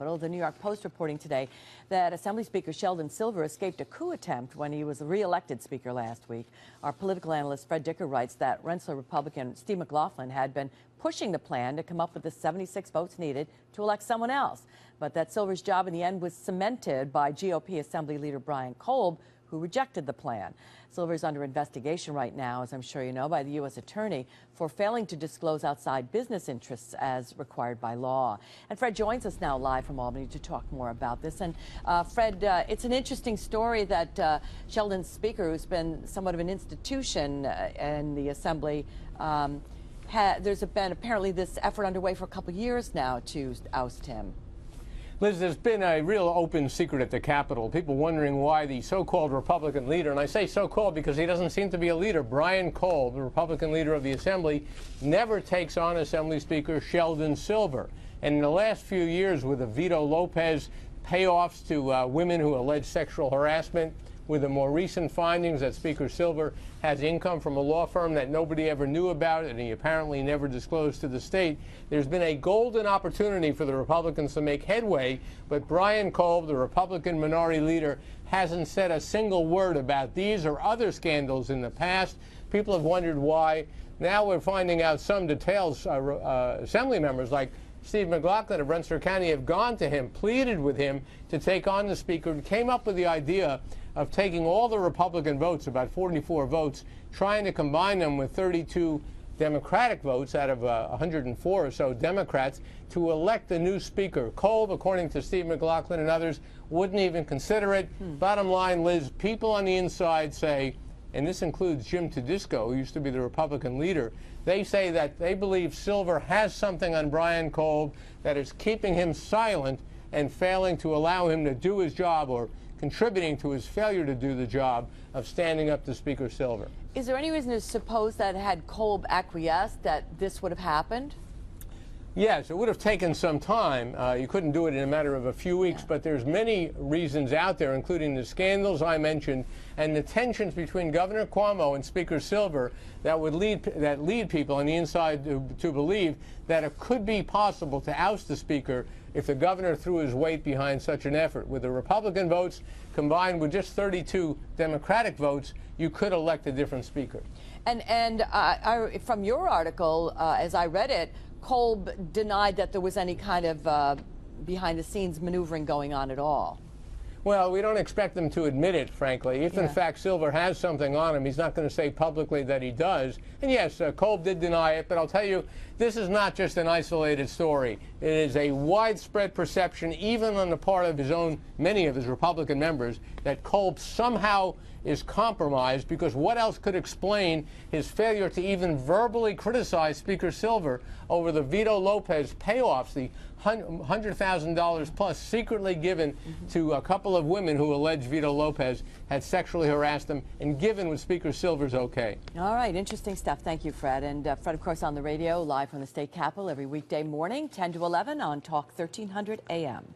Capitol. The New York Post reporting today that Assembly Speaker Sheldon Silver escaped a coup attempt when he was re-elected Speaker last week. Our political analyst Fred Dicker writes that Rensselaer Republican Steve McLaughlin had been pushing the plan to come up with the 76 votes needed to elect someone else, but that Silver's job in the end was cemented by GOP Assembly Leader Brian Kolb, who rejected the plan. Silver is under investigation right now, as I'm sure you know, by the U.S. Attorney for failing to disclose outside business interests as required by law. And Fred joins us now live from Albany to talk more about this. And Fred, it's an interesting story that Sheldon's Speaker, who's been somewhat of an institution in the Assembly, there's been apparently this effort underway for a couple of years now to oust him. Liz, there's been a real open secret at the Capitol. People wondering why the so-called Republican leader, and I say so-called because he doesn't seem to be a leader, Brian Kolb, the Republican leader of the Assembly, never takes on Assembly Speaker Sheldon Silver. And in the last few years, with the Vito Lopez payoffs to women who allege sexual harassment, with the more recent findings that Speaker Silver has income from a law firm that nobody ever knew about and he apparently never disclosed to the state, there's been a golden opportunity for the Republicans to make headway, but Brian Kolb, the Republican minority leader, hasn't said a single word about these or other scandals in the past. People have wondered why. Now we're finding out some details. Assembly members like Steve McLaughlin of Rensselaer County have gone to him, pleaded with him to take on the Speaker, and came up with the idea of taking all the Republican votes, about 44 votes, trying to combine them with 32 Democratic votes out of 104 or so Democrats to elect a new Speaker. Kolb, according to Steve McLaughlin and others, wouldn't even consider it. Bottom line, Liz, people on the inside say, and this includes Jim Tedisco, who used to be the Republican leader, they say that they believe Silver has something on Brian Kolb that is keeping him silent and failing to allow him to do his job, or contributing to his failure to do the job of standing up to Speaker Silver. Is there any reason to suppose that had Kolb acquiesced that this would have happened? Yes, it would have taken some time. You couldn't do it in a matter of a few weeks, but there's many reasons out there, including the scandals I mentioned and the tensions between Governor Cuomo and Speaker Silver that would lead people on the inside to believe that it could be possible to oust the Speaker if the governor threw his weight behind such an effort. With the Republican votes combined with just 32 Democratic votes, you could elect a different Speaker. And from your article, as I read it, Kolb denied that there was any kind of behind-the-scenes maneuvering going on at all. Well, we don't expect them to admit it, frankly. If, in fact, Silver has something on him, he's not going to say publicly that he does. And, yes, Kolb did deny it, but I'll tell you, this is not just an isolated story. It is a widespread perception, even on the part of many of his Republican members, that Kolb somehow is compromised, because what else could explain his failure to even verbally criticize Speaker Silver over the Vito Lopez payoffs, the $100,000 plus secretly given to a couple of women who allege Vito Lopez had sexually harassed them, and given with Speaker Silver's okay. All right, interesting stuff. Thank you, Fred. And Fred, of course, on the radio, live from the state capitol every weekday morning, 10 to 11 on Talk 1300 AM.